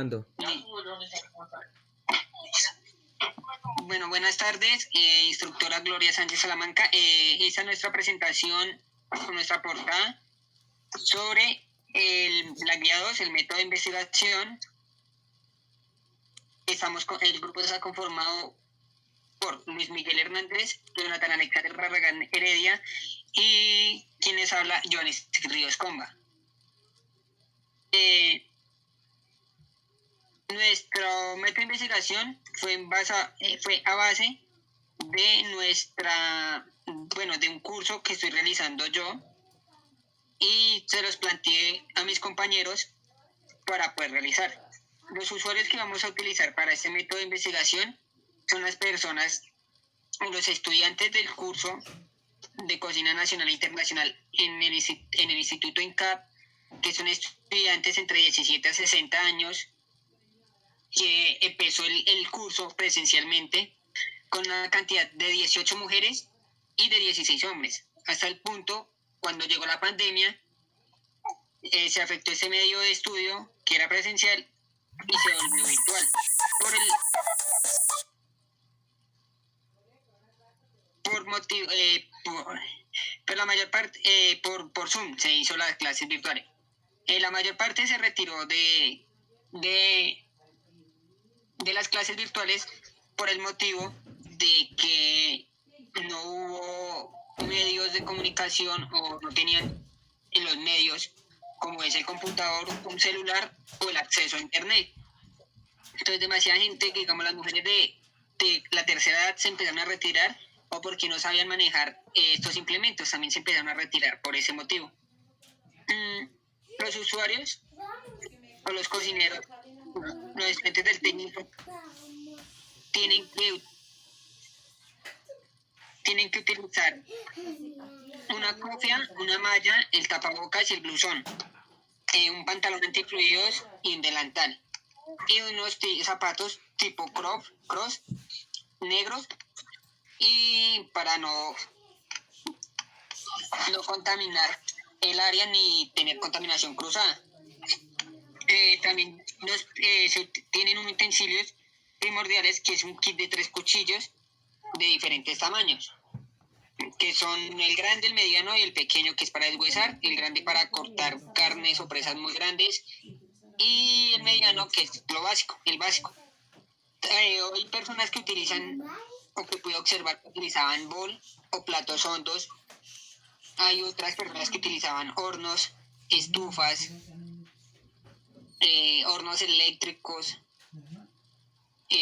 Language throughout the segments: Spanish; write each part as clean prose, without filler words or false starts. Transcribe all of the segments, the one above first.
grabando. Bueno, buenas tardes, instructora Gloria Sánchez Salamanca. Esta es nuestra presentación con nuestra portada sobre la guía 2, el método de investigación. El grupo está conformado por Luis Miguel Hernández, Jonathan Alexander Barragán Heredia y quien les habla, Joanes Ríos Comba. Nuestro método de investigación fue a base de un curso que estoy realizando yo y se los planteé a mis compañeros para poder realizar. Los usuarios que vamos a utilizar para este método de investigación son las personas, los estudiantes del curso de Cocina Nacional e Internacional en el Instituto INCAP, que son estudiantes entre 17 a 60 años, que empezó el curso presencialmente con una cantidad de 18 mujeres y de 16 hombres. Hasta el punto, cuando llegó la pandemia, se afectó ese medio de estudio, que era presencial, y se volvió virtual. Pero la mayor parte, por Zoom se hizo las clases virtuales. La mayor parte se retiró de las clases virtuales por el motivo de que no hubo medios de comunicación o no tenían en los medios como es el computador, un celular o el acceso a internet. Entonces demasiada gente, digamos las mujeres de la tercera edad se empezaron a retirar, o porque no sabían manejar estos implementos, también se empezaron a retirar por ese motivo. Los usuarios o los cocineros, los estudiantes del técnico, tienen que utilizar una cofia, una malla, el tapabocas y el blusón, un pantalón antifluidos y un delantal, y unos zapatos tipo cross negros, y para no contaminar el área ni tener contaminación cruzada. También se tienen unos utensilios primordiales, que es un kit de 3 cuchillos de diferentes tamaños, que son el grande, el mediano y el pequeño, que es para deshuesar, el grande para cortar carnes o presas muy grandes, y el mediano, que es lo básico, el básico. Hay personas que utilizan, o que pude observar, que utilizaban bol o platos hondos. Hay otras personas que utilizaban hornos, estufas, hornos eléctricos,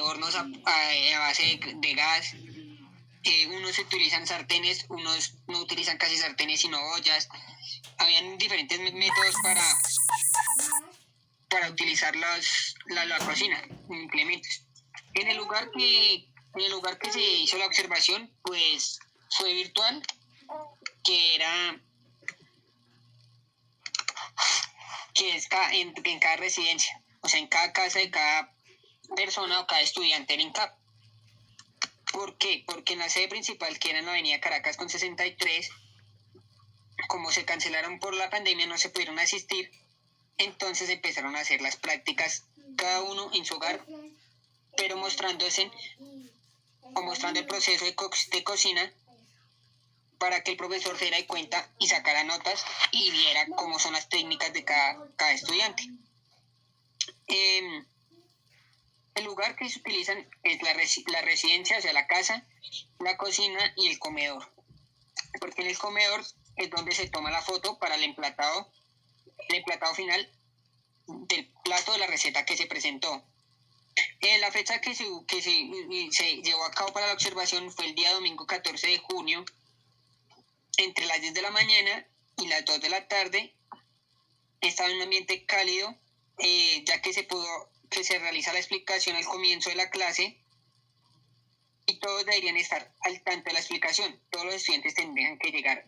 hornos a base de gas. Unos utilizan sartenes, unos no utilizan casi sartenes sino ollas. Habían diferentes métodos para utilizar la cocina, implementos. En el lugar que se hizo la observación, pues fue virtual, que es en cada residencia, o sea, en cada casa de cada persona o cada estudiante del INCAP. ¿Por qué? Porque en la sede principal, que era en la avenida Caracas con 63, como se cancelaron por la pandemia, no se pudieron asistir, entonces empezaron a hacer las prácticas cada uno en su hogar, pero mostrando el proceso de cocina, para que el profesor se diera cuenta y sacara notas y viera cómo son las técnicas de cada estudiante. El lugar que se utilizan es la residencia, o sea, la casa, la cocina y el comedor. Porque en el comedor es donde se toma la foto para el emplatado final del plato de la receta que se presentó. La fecha que se llevó a cabo para la observación fue el día domingo 14 de junio, entre las 10 de la mañana y las 2 de la tarde. Estaba en un ambiente cálido, ya que se realiza la explicación al comienzo de la clase, y todos deberían estar al tanto de la explicación. Todos los estudiantes tendrían que llegar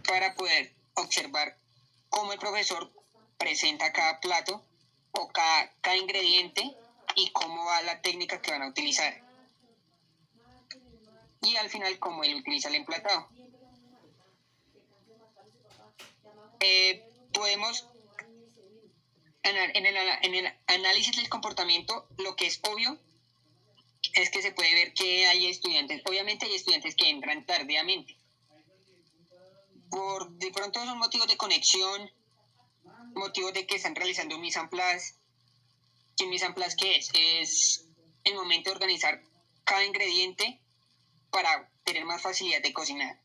para poder observar cómo el profesor presenta cada plato o cada ingrediente y cómo va la técnica que van a utilizar. Y al final, cómo él utiliza el emplatado. Podemos En el análisis del comportamiento, lo que es obvio es que se puede ver que hay estudiantes, obviamente hay estudiantes que entran tardíamente. De pronto son motivos de conexión, motivos de que están realizando un mise en place. ¿Y un mise en place qué es? Es el momento de organizar cada ingrediente para tener más facilidad de cocinar.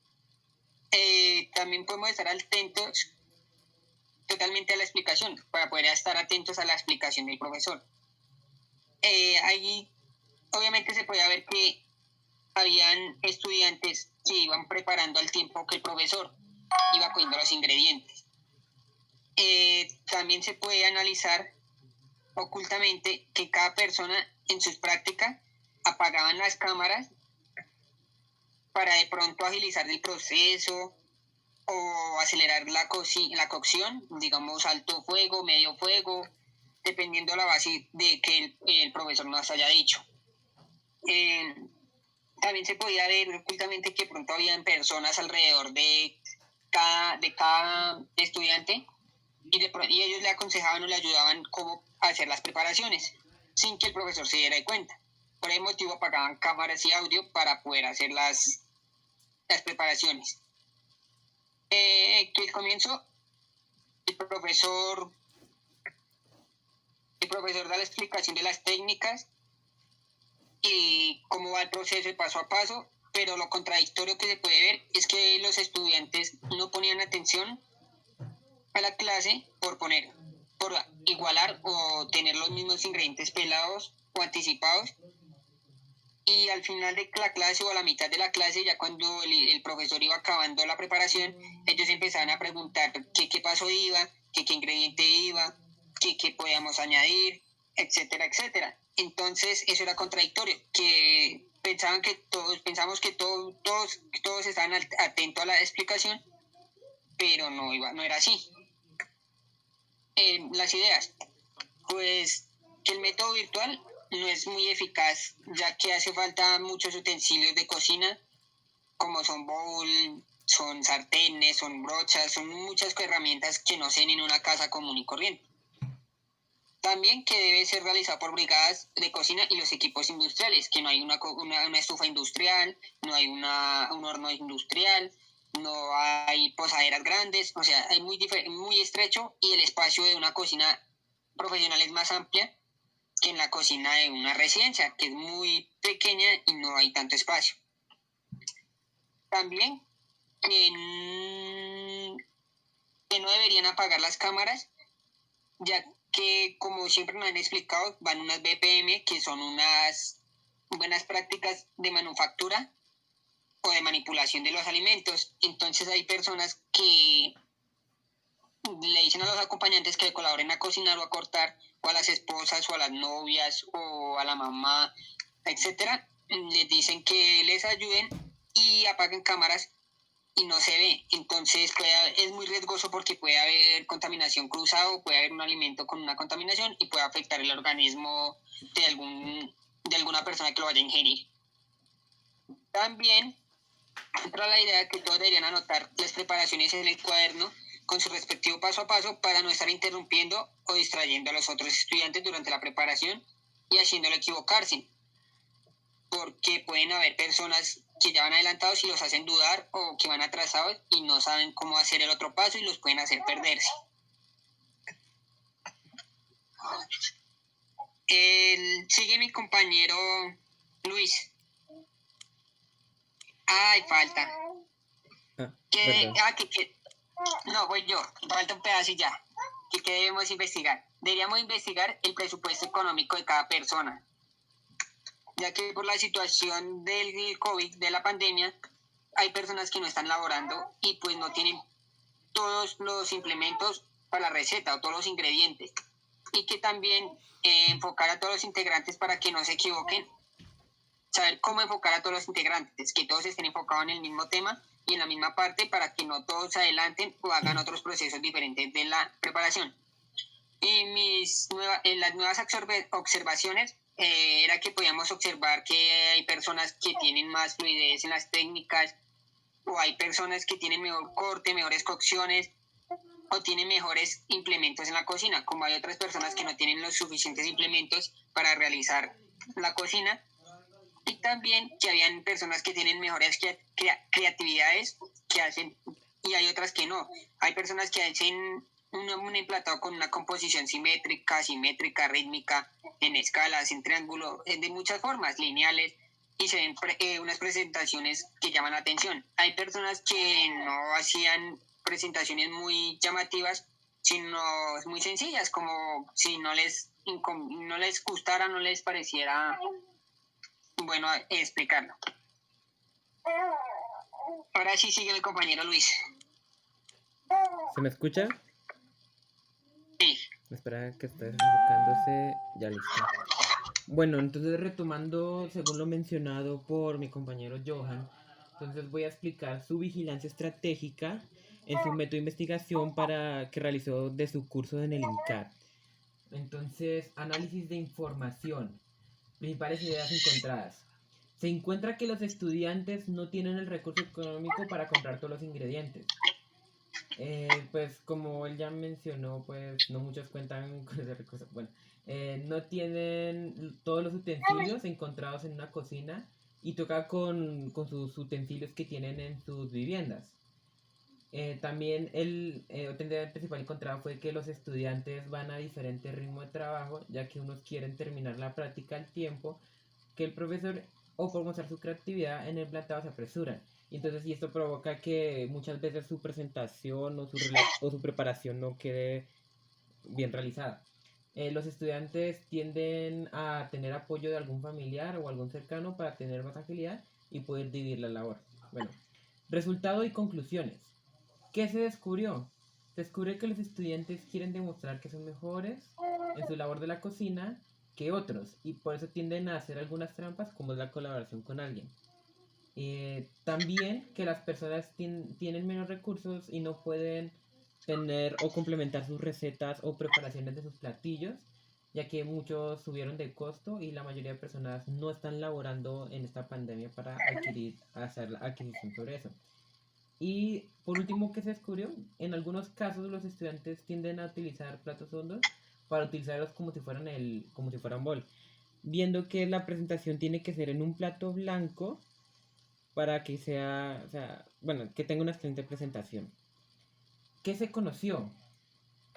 También podemos estar atentos totalmente a la explicación, para poder estar atentos a la explicación del profesor. Ahí obviamente se podía ver que habían estudiantes que iban preparando al tiempo que el profesor iba cogiendo los ingredientes. También se puede analizar ocultamente que cada persona en sus prácticas apagaban las cámaras para de pronto agilizar el proceso o acelerar la cocción, digamos alto fuego, medio fuego, dependiendo la base de que el profesor nos haya dicho. También se podía ver ocultamente que pronto habían personas alrededor de cada estudiante y ellos le aconsejaban o le ayudaban cómo hacer las preparaciones sin que el profesor se diera cuenta. Por ese motivo apagaban cámaras y audio para poder hacer las preparaciones. Que al comienzo el profesor da la explicación de las técnicas y cómo va el proceso de paso a paso, pero lo contradictorio que se puede ver es que los estudiantes no ponían atención a la clase por igualar o tener los mismos ingredientes pelados o anticipados, y al final de la clase o a la mitad de la clase, ya cuando el profesor iba acabando la preparación, ellos empezaban a preguntar qué paso iba, qué ingrediente iba, qué podíamos añadir, etcétera, etcétera. Entonces eso era contradictorio, que pensamos que todos estaban atentos a la explicación, pero no era así. Las ideas, pues que el método virtual no es muy eficaz, ya que hace falta muchos utensilios de cocina, como son bowl, son sartenes, son brochas, son muchas herramientas que no se ven en una casa común y corriente. También que debe ser realizado por brigadas de cocina y los equipos industriales, que no hay una estufa industrial, no hay un horno industrial, no hay posaderas grandes, o sea, es muy estrecho, y el espacio de una cocina profesional es más amplia que en la cocina de una residencia, que es muy pequeña y no hay tanto espacio. También que no deberían apagar las cámaras, ya que, como siempre nos han explicado, van unas BPM, que son unas buenas prácticas de manufactura o de manipulación de los alimentos. Entonces hay personas que le dicen a los acompañantes que colaboren a cocinar o a cortar, o a las esposas o a las novias o a la mamá, etcétera, les dicen que les ayuden y apaguen cámaras y no se ve. Entonces es muy riesgoso porque puede haber contaminación cruzada, o puede haber un alimento con una contaminación y puede afectar el organismo de alguna persona que lo vaya a ingerir. También entra la idea de que todos deberían anotar las preparaciones en el cuaderno con su respectivo paso a paso, para no estar interrumpiendo o distrayendo a los otros estudiantes durante la preparación y haciéndolo equivocarse, porque pueden haber personas que ya van adelantados y los hacen dudar, o que van atrasados y no saben cómo hacer el otro paso y los pueden hacer perderse. Sigue mi compañero Luis. Ay, falta. No, voy yo. Falta un pedazo y ya. ¿Qué debemos investigar? Deberíamos investigar el presupuesto económico de cada persona, ya que por la situación del COVID, de la pandemia, hay personas que no están laborando y pues no tienen todos los implementos para la receta o todos los ingredientes, y que también enfocar a todos los integrantes para que no se equivoquen, saber cómo enfocar a todos los integrantes, que todos estén enfocados en el mismo tema y en la misma parte, para que no todos se adelanten o hagan otros procesos diferentes de la preparación. Y las nuevas observaciones era que podíamos observar que hay personas que tienen más fluidez en las técnicas, o hay personas que tienen mejor corte, mejores cocciones, o tiene mejores implementos en la cocina, como hay otras personas que no tienen los suficientes implementos para realizar la cocina, y también que habían personas que tienen mejores creatividades que hacen, y hay otras que no. Hay personas que hacen un emplatado con una composición simétrica, rítmica, en escalas, en triángulo, de muchas formas, lineales, y se ven unas presentaciones que llaman la atención. Hay personas que no hacían presentaciones muy llamativas, sino muy sencillas, como si no les gustara, no les pareciera bueno explicarlo. Ahora sí sigue mi compañero Luis. ¿Se me escucha? Sí. Espera que esté enfocándose. Ya listo. Bueno, entonces retomando, según lo mencionado por mi compañero Johan, entonces voy a explicar su vigilancia estratégica en su método de investigación para que realizó de su curso en el INCAT. Entonces, análisis de información, principales ideas encontradas. Se encuentra que los estudiantes no tienen el recurso económico para comprar todos los ingredientes. Pues como él ya mencionó, pues no muchos cuentan con ese recurso. Bueno, no tienen todos los utensilios encontrados en una cocina y toca con sus utensilios que tienen en sus viviendas. También otra idea principal encontrada fue que los estudiantes van a diferente ritmo de trabajo, ya que unos quieren terminar la práctica al tiempo que el profesor, o por mostrar su creatividad en el plantado, se apresuran. Y entonces, y esto provoca que muchas veces su presentación o su preparación no quede bien realizada. Los estudiantes tienden a tener apoyo de algún familiar o algún cercano para tener más agilidad y poder dividir la labor. Bueno, resultado y conclusiones. ¿Qué se descubrió? Se descubrió que los estudiantes quieren demostrar que son mejores en su labor de la cocina que otros y por eso tienden a hacer algunas trampas como es la colaboración con alguien. También que las personas tienen menos recursos y no pueden tener o complementar sus recetas o preparaciones de sus platillos, ya que muchos subieron de costo y la mayoría de personas no están laborando en esta pandemia para hacer la adquisición sobre eso. Y por último, ¿qué se descubrió? En algunos casos los estudiantes tienden a utilizar platos hondos para utilizarlos como si fueran bol, viendo que la presentación tiene que ser en un plato blanco para que sea, o sea, bueno, que tenga una excelente presentación. ¿Qué se conoció?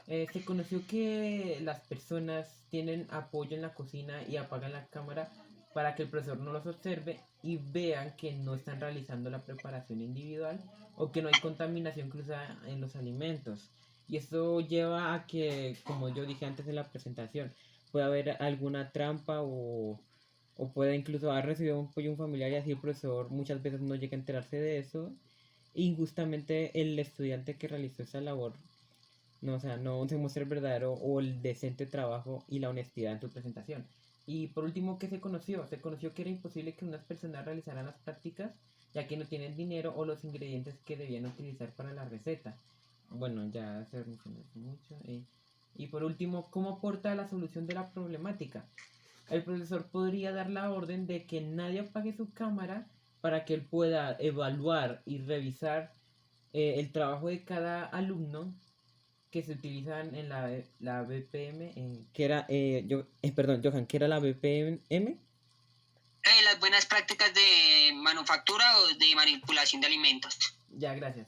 Se conoció que las personas tienen apoyo en la cocina y apagan la cámara para que el profesor no los observe y vean que no están realizando la preparación individual o que no hay contaminación cruzada en los alimentos. Y esto lleva a que, como yo dije antes en la presentación, puede haber alguna trampa o puede incluso haber recibido un apoyo un familiar y así el profesor muchas veces no llega a enterarse de eso. E injustamente el estudiante que realizó esa labor no, o sea, no se muestra el verdadero o el decente trabajo y la honestidad en tu presentación. Y por último, ¿qué se conoció? Se conoció que era imposible que unas personas realizaran las prácticas ya que no tienen dinero o los ingredientes que debían utilizar para la receta. Bueno, ya se mencionó mucho. Y por último, ¿cómo aporta la solución de la problemática? El profesor podría dar la orden de que nadie apague su cámara para que él pueda evaluar y revisar el trabajo de cada alumno que se utilizan en la BPM, que era, perdón, Johan, ¿qué era la BPM? Las buenas prácticas de manufactura o de manipulación de alimentos. Ya, gracias.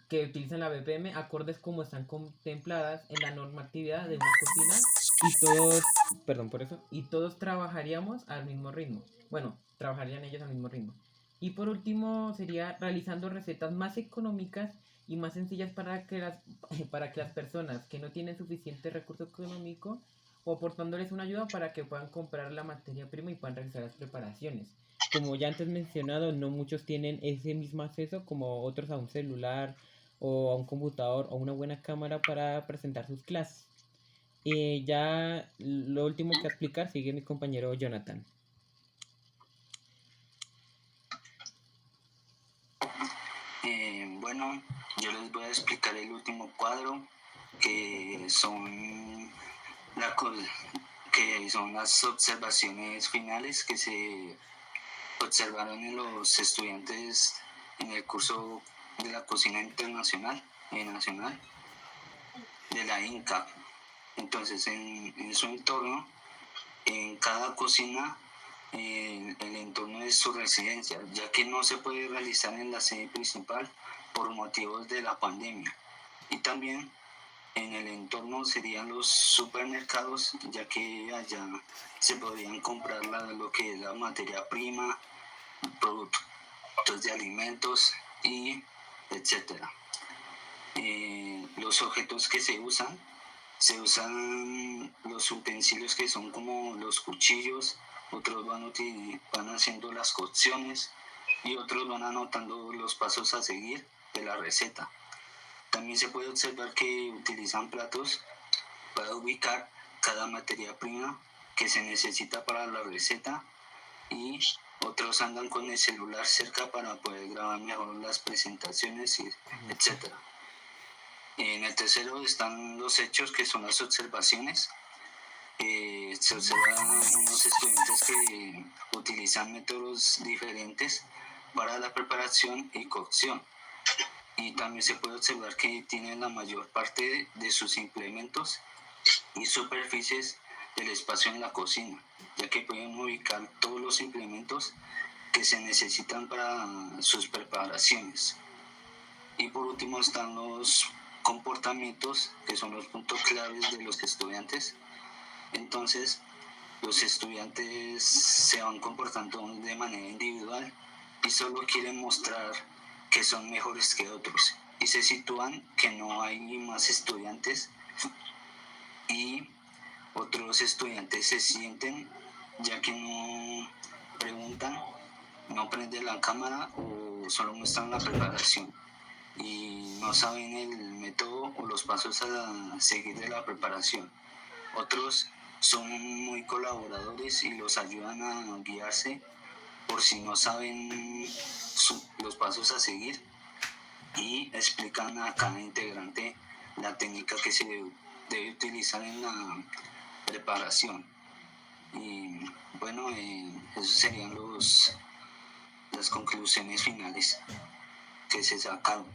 Que utilizan la BPM, acordes como están contempladas en la normatividad de una cocina y todos, perdón por eso, y todos trabajaríamos al mismo ritmo. Bueno, trabajarían ellos al mismo ritmo. Y por último sería realizando recetas más económicas y más sencillas para que las personas que no tienen suficiente recurso económico o aportándoles una ayuda para que puedan comprar la materia prima y puedan realizar las preparaciones. Como ya antes mencionado, no muchos tienen ese mismo acceso como otros a un celular o a un computador o una buena cámara para presentar sus clases. Y ya lo último que explicar sigue mi compañero Jonathan. Bueno, yo les voy a explicar el último cuadro, que son, que son las observaciones finales que se observaron en los estudiantes en el curso de la cocina internacional y nacional. de la INCAP. Entonces, en su entorno, en cada cocina, el entorno de su residencia, ya que no se puede realizar en la sede principal por motivos de la pandemia. Y también en el entorno serían los supermercados, ya que allá se podrían comprar lo que es la materia prima, productos de alimentos y etcétera. Los objetos que se usan los utensilios que son como los cuchillos, otros van haciendo las cocciones y otros van anotando los pasos a seguir de la receta. También se puede observar que utilizan platos para ubicar cada materia prima que se necesita para la receta, y otros andan con el celular cerca para poder grabar mejor las presentaciones, etc. En el tercero están los hechos, que son las observaciones. Se observan unos estudiantes que utilizan métodos diferentes para la preparación y cocción. Y también se puede observar que tienen la mayor parte de sus implementos y superficies del espacio en la cocina, ya que pueden ubicar todos los implementos que se necesitan para sus preparaciones. Y por último están los comportamientos, que son los puntos claves de los estudiantes. Entonces, los estudiantes se van comportando de manera individual y solo quieren mostrar que son mejores que otros, y se sitúan que no hay más estudiantes, y otros estudiantes se sienten ya que no preguntan, no prenden la cámara o solo muestran la preparación y no saben el método o los pasos a seguir de la preparación. Otros son muy colaboradores y los ayudan a guiarse por si no saben los pasos a seguir, y explican a cada integrante la técnica que se debe utilizar en la preparación. Y bueno, esos serían las conclusiones finales que se sacaron.